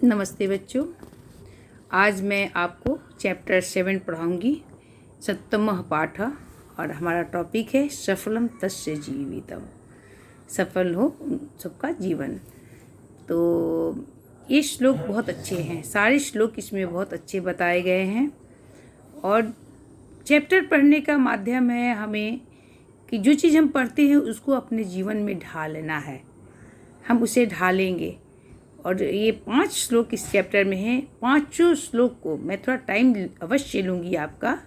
नमस्ते बच्चों। आज मैं आपको चैप्टर 7 पढ़ाऊंगी, सप्तमः पाठ। और हमारा टॉपिक है सफलम तस्य जीवितम, सफल हो सबका जीवन। तो ये श्लोक बहुत अच्छे हैं, सारे श्लोक इसमें बहुत अच्छे बताए गए हैं। और चैप्टर पढ़ने का माध्यम है हमें कि जो चीज़ हम पढ़ते हैं उसको अपने जीवन में ढालना है, हम उसे ढालेंगे। और ये 5 श्लोक इस चैप्टर में हैं। 5 श्लोक को मैं थोड़ा टाइम अवश्य लूँगी आपका,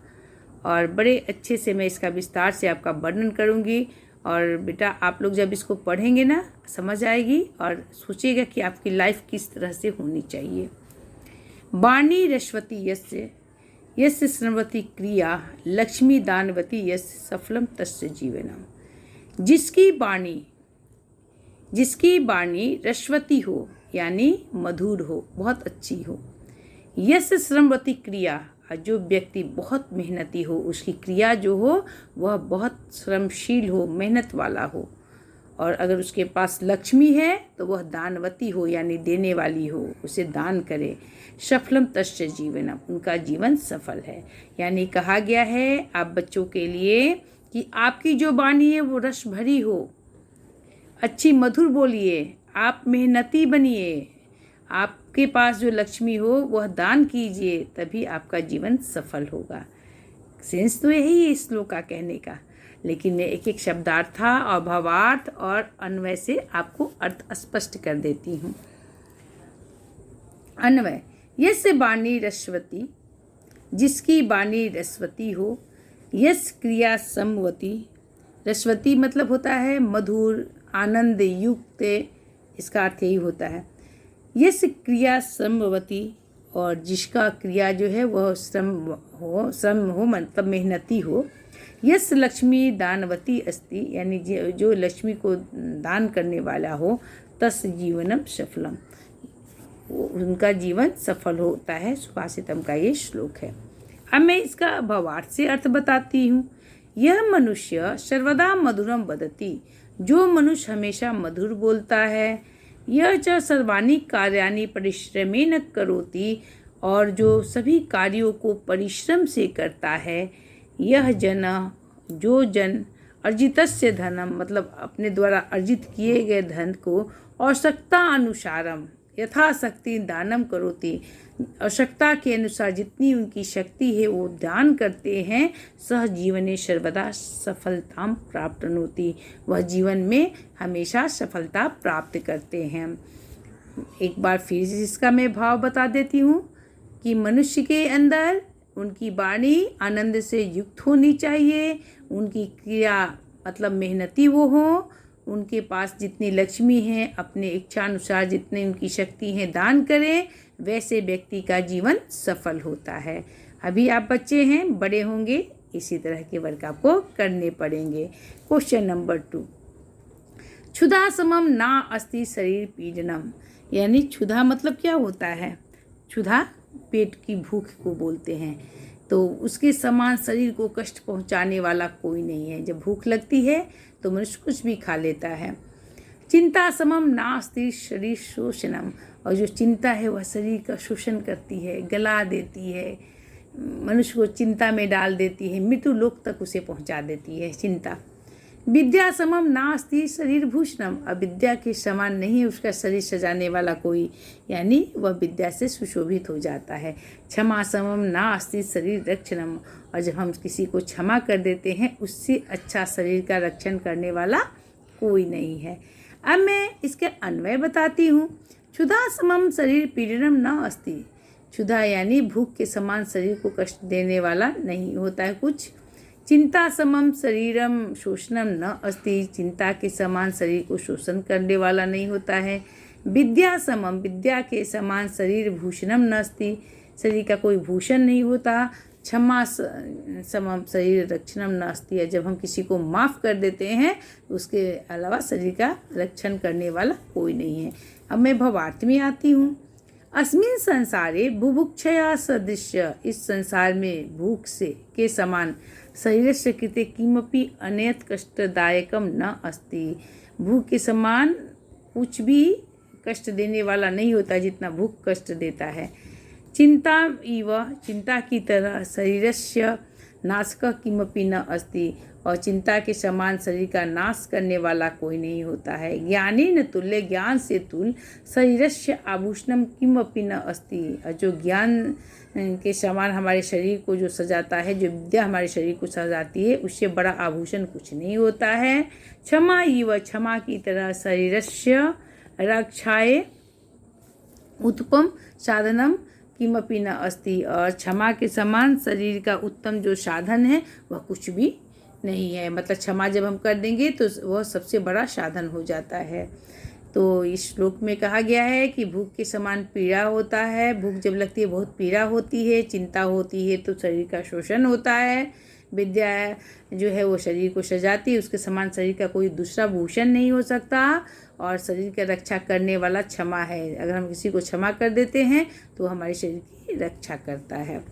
और बड़े अच्छे से मैं इसका विस्तार से आपका वर्णन करूँगी। और बेटा आप लोग जब इसको पढ़ेंगे ना, समझ आएगी और सोचिएगा कि आपकी लाइफ किस तरह से होनी चाहिए। वाणी रश्वती यस्य यस्य श्रृण्वति क्रिया, लक्ष्मी दानवती यस्य सफलम तस्य जीवनम। जिसकी वाणी रश्वती हो यानी मधुर हो, बहुत अच्छी हो। यस्य श्रमवती क्रिया, जो व्यक्ति बहुत मेहनती हो, उसकी क्रिया जो हो वह बहुत श्रमशील हो, मेहनत वाला हो। और अगर उसके पास लक्ष्मी है तो वह दानवती हो यानी देने वाली हो, उसे दान करे। सफलम तस्य जीवनम, उनका जीवन सफल है। यानी कहा गया है आप बच्चों के लिए कि आपकी जो वाणी है वो रस भरी हो, अच्छी मधुर बोलिए, आप मेहनती बनिए, आपके पास जो लक्ष्मी हो वह दान कीजिए, तभी आपका जीवन सफल होगा। सेंस तो यही है इस श्लोक का कहने का, लेकिन मैं एक एक शब्दार्थ और भावार्थ और अन्वय से आपको अर्थ स्पष्ट कर देती हूँ। अन्वय, यस्य वाणी रस्वती, जिसकी वाणी रस्वती हो। यस क्रिया समवती, रस्वती मतलब होता है मधुर, आनंद युक्त, इसका अर्थ यही होता है। यस क्रिया समवती, और जिसका क्रिया जो है वह श्रम हो मतलब मेहनती हो। यस लक्ष्मी दानवती अस्ति, यानी जो लक्ष्मी को दान करने वाला हो। तस जीवनम सफलम, उनका जीवन सफल होता है। सुभाषितम का ये श्लोक है। अब मैं इसका भावार्थ से अर्थ बताती हूँ। यह मनुष्य सर्वदा मधुरम वदति, जो मनुष्य हमेशा मधुर बोलता है। यह च सर्वाणि कार्याणि परिश्रमेण करोति, और जो सभी कार्यों को परिश्रम से करता है। यह जन, जो जन अर्जितस्य धनम, मतलब अपने द्वारा अर्जित किए गए धन को आवश्यकता अनुसारम यथाशक्ति दानम करोति, आवश्यकता के अनुसार जितनी उनकी शक्ति है वो दान करते हैं। सह जीवने सर्वदा सफलता प्राप्नोति, वह जीवन में हमेशा सफलता प्राप्त करते हैं। एक बार फिर इसका मैं भाव बता देती हूँ कि मनुष्य के अंदर उनकी वाणी आनंद से युक्त होनी चाहिए, उनकी क्रिया मतलब मेहनती वो हो, उनके पास जितनी लक्ष्मी है अपने इच्छानुसार जितने उनकी शक्ति है दान करें, वैसे व्यक्ति का जीवन सफल होता है। अभी आप बच्चे हैं, बड़े होंगे इसी तरह के वर्क आपको करने पड़ेंगे। क्वेश्चन नंबर 2, क्षुधा समम ना अस्ति शरीर पीडनम, यानी क्षुधा मतलब क्या होता है? क्षुधा पेट की भूख को बोलते हैं। तो उसके समान शरीर को कष्ट पहुंचाने वाला कोई नहीं है। जब भूख लगती है तो मनुष्य कुछ भी खा लेता है। चिंता समम नास्ति शरीर शोषणम, और जो चिंता है वह शरीर का शोषण करती है, गला देती है, मनुष्य को चिंता में डाल देती है, मृत्यु लोक तक उसे पहुंचा देती है चिंता। विद्या समम नास्ति शरीर भूषणम, अविद्या के समान नहीं उसका शरीर सजाने वाला कोई, यानी वह विद्या से सुशोभित हो जाता है। क्षमा समम नास्ति शरीर रक्षणम, और जब हम किसी को क्षमा कर देते हैं उससे अच्छा शरीर का रक्षण करने वाला कोई नहीं है। अब मैं इसके अन्वय बताती हूँ। क्षुधा समम शरीर पीड़नम न अस्ति, क्षुधा यानी भूख के समान शरीर को कष्ट देने वाला नहीं होता है कुछ। चिंता समम शरीरम शोषणम न अस्ति, चिंता के समान शरीर को शोषण करने वाला नहीं होता है। विद्या समम, विद्या के समान शरीर भूषणम न अस्ति, शरीर का कोई भूषण नहीं होता। क्षमा समम शरीर रक्षणम न अस्ति, जब हम किसी को माफ़ कर देते हैं उसके अलावा शरीर का रक्षण करने वाला कोई नहीं है। अब मैं भावार्थ में आती हूँ। अस्मिन् संसारे बुभुक्षया सदृश्य, इस संसार में भूख से के समान शरीरस्य कृते किमपि अन्यत् कष्टदायकम न अस्ति, भूख के समान कुछ भी कष्ट देने वाला नहीं होता जितना भूख कष्ट देता है। चिंता इव, चिंता की तरह शरीरस्य नाशक किमपि न अस्ति, और चिंता के समान शरीर का नाश करने वाला कोई नहीं होता है। ज्ञानी न तुल्य, ज्ञान से तुल शरीरस्य आभूषणम किमपि न अस्ति, और जो ज्ञान के समान हमारे शरीर को जो सजाता है, जो विद्या हमारे शरीर को सजाती है, उससे बड़ा आभूषण कुछ नहीं होता है। क्षमा इव, क्षमा की तरह शरीरस्य रक्षाए उत्तम साधनम किमपि न अस्ति, और क्षमा के समान शरीर का उत्तम जो साधन है वह कुछ भी नहीं है। मतलब क्षमा जब हम कर देंगे तो वह सबसे बड़ा साधन हो जाता है। तो इस श्लोक में कहा गया है कि भूख के समान पीड़ा होता है, भूख जब लगती है बहुत पीड़ा होती है, चिंता होती है तो शरीर का शोषण होता है। विद्या जो है वो शरीर को सजाती है, उसके समान शरीर का कोई दूसरा भूषण नहीं हो सकता, और शरीर की रक्षा करने वाला क्षमा है। अगर हम किसी को क्षमा कर देते हैं तो हमारे शरीर की रक्षा करता है।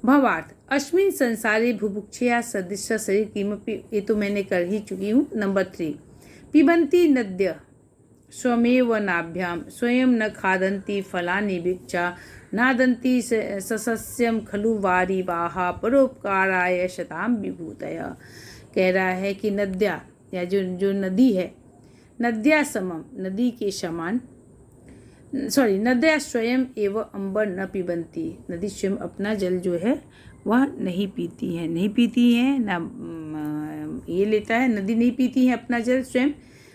भावार्थ, अस्मिन् संसारे बुभुक्षया सदृश शरीर किमपि, ये तो मैंने कर ही चुकी हूँ। नंबर 3, पिबन्ति नद्य स्वमेव नाभ्याम स्वयं न खादन्ति फलानि भिक्षा नादन्ति ससस्यम खलु वारिवाहा परोपकाराय शताम विभूतय। कह रहा है कि नद्या या जो नदी है, नद्या समम, नदी के समान, नद्या स्वयं एवं अंबर न पिबंती, नदी स्वयं अपना जल जो है वह नहीं पीती है ना ये लेता है, नदी नहीं पीती है अपना जल स्वयं,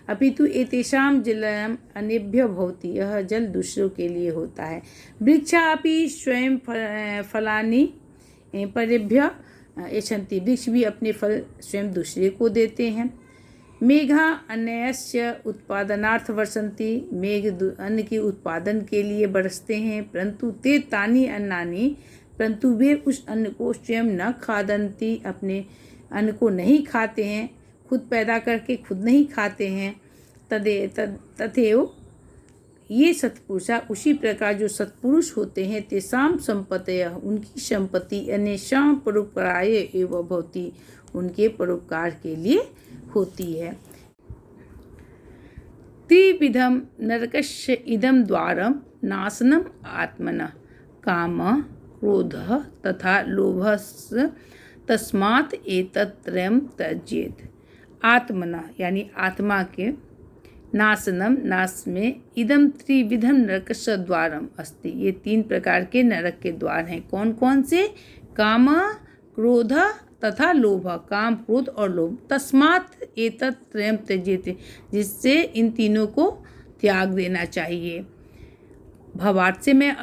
अपितु एतेषां जलम अन्येभ्यो भवति, यह जल दूसरों के लिए होता है। वृक्षा अपि स्वयं फलानि परेभ्य यच्छन्ति, वृक्ष भी अपने फल स्वयं दूसरे को देते हैं। मेघा अन्यस्य उत्पादनार्थ वर्षन्ति, मेघ अन्न के उत्पादन के लिए बरसते हैं, परंतु ते तानि अन्नानि, परंतु वे उस अन्न को स्वयं न खादन्ति, अपने अन्न को नहीं खाते हैं, खुद पैदा करके खुद नहीं खाते हैं। तथैव ये सत्पुरुषा, उसी प्रकार जो सत्पुरुष होते हैं, तेषां संपत्तयः, उनकी संपत्ति अन्येषां परोपकाराय एव भवति, उनके परोपकार के लिए होती है। त्रिविधम नरकस्य इदं द्वारम नाशनम आत्मनः काम क्रोध तथा लोभस् तस्मात् एतत्त्रयं त्यजेत्। आत्मना यानी आत्मा के, नाशनम नाश में, इदम त्रिविधम नरकस्य द्वारम अस्ति, ये 3 प्रकार के नरक के द्वार हैं। कौन कौन से? काम क्रोध तथा लोभ, काम क्रोध और लोभ। तस्मात् एतत्त्रयं त्यजेत्, जिससे इन तीनों को त्याग देना चाहिए। भावार्थ से मैं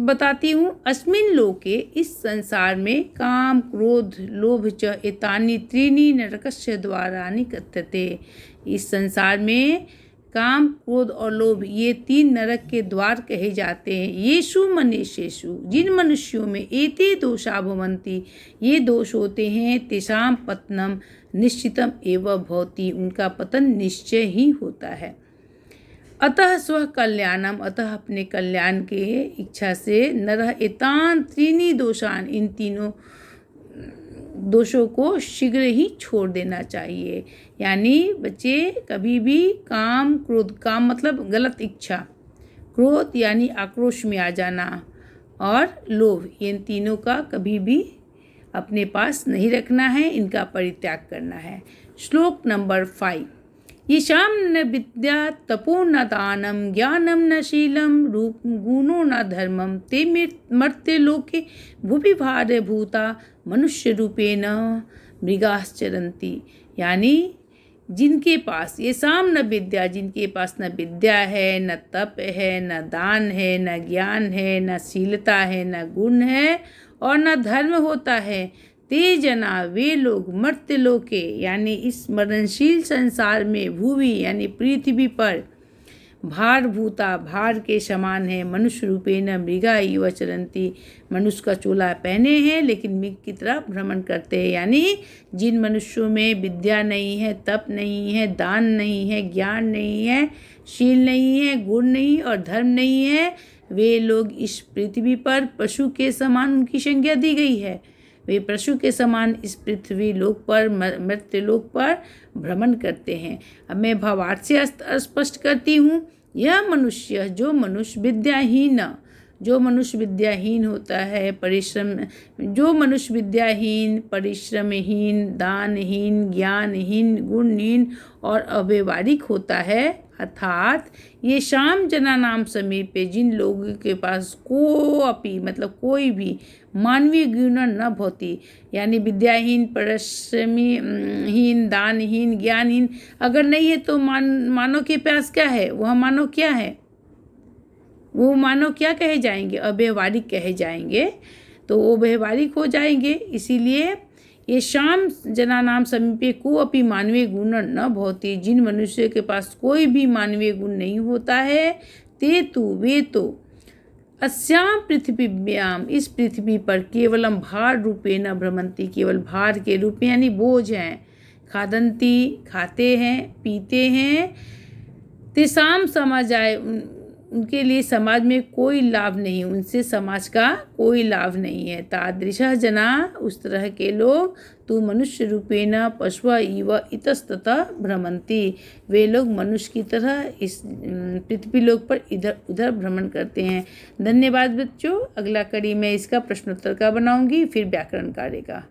बताती हूँ। अस्मिन् लोके, इस संसार में, काम क्रोध लोभ च एतानि त्रीणि नरकस्य द्वाराणि कथ्यते, इस संसार में काम क्रोध और लोभ ये 3 नरक के द्वार कहे जाते हैं। येषु मनुष्येषु, जिन मनुष्यों में, एते दोषा भवन्ति, ये दोष होते हैं, तेषां पतनम निश्चितम एव भवति, उनका पतन निश्चय ही होता है। अतः स्व कल्याणम, अतः अपने कल्याण के इच्छा से, नरः एतान त्रीणि दोषान, इन तीनों दोषों को शीघ्र ही छोड़ देना चाहिए। यानी बच्चे कभी भी काम क्रोध, काम मतलब गलत इच्छा, क्रोध यानी आक्रोश में आ जाना, और लोभ, इन तीनों का कभी भी अपने पास नहीं रखना है, इनका परित्याग करना है। श्लोक नंबर 5, येषां न विद्या तपो न दानं ज्ञानं न शीलं रूप गुणो न धर्मं ते मर्त्यलोके भुवि भारभूता मनुष्य रूपेण मृगाश्चरन्ति। यानी जिनके पास, येषां न विद्या, जिनके पास न विद्या है, न तप है, न दान है, न ज्ञान है, न शीलता है, न गुण है और न धर्म होता है, ते जना, वे लोग, मर्त्यलोके यानी इस मरणशील संसार में, भूवि यानी पृथ्वी पर, भारभूता भार के समान है, मनुष्य रूपेण मृगा इव चरन्ति, मनुष्य का चोला पहने हैं लेकिन मृग की तरह भ्रमण करते हैं। यानी जिन मनुष्यों में विद्या नहीं है, तप नहीं है, दान नहीं है, ज्ञान नहीं है, शील नहीं है, गुण नहीं और धर्म नहीं है, वे लोग इस पृथ्वी पर पशु के समान, उनकी संज्ञा दी गई है, वे पशु के समान इस पृथ्वी लोक पर, मर्त्यलोक पर भ्रमण करते हैं। अब मैं भावार्थ से स्पष्ट करती हूँ। यह मनुष्य, जो मनुष्य विद्याहीन, जो मनुष्य विद्याहीन होता है, जो मनुष्य विद्याहीन, परिश्रमहीन, दानहीन, ज्ञानहीन, गुणहीन और अव्यवहारिक होता है, अर्थात ये शाम जना नाम समीपे, जिन लोगों के पास कोअपि मतलब कोई भी मानवीय गुण न भवति, यानी विद्याहीन, परिश्रमहीन, दानहीन, ज्ञानहीन अगर नहीं है तो मानव के पास क्या है, वह मानव क्या है, वो मानव क्या कहे जाएंगे, अव्यवहारिक कहे जाएंगे, तो वो व्यवहारिक हो जाएंगे। इसीलिए ये शाम जना नाम समीपे को अपनी मानवीय गुण न भवति, जिन मनुष्य के पास कोई भी मानवीय गुण नहीं होता है, ते तु वे तो अस्याम पृथ्वीव्याम, इस पृथ्वी पर केवलम भार रूपे न भ्रमंती, केवल भार के रूप में यानी बोझ हैं, खादंती खाते हैं पीते हैं, तेसाम समाजाय, उनके लिए समाज में कोई लाभ नहीं, उनसे समाज का कोई लाभ नहीं है। तादृशः जना, उस तरह के लोग, तू मनुष्य रूपेण पशु इव इतस्ततः भ्रमंती, वे लोग मनुष्य की तरह इस पृथ्वी लोक पर इधर उधर भ्रमण करते हैं। धन्यवाद बच्चों। अगला कड़ी में इसका प्रश्नोत्तर का बनाऊंगी, फिर व्याकरण कार्य का।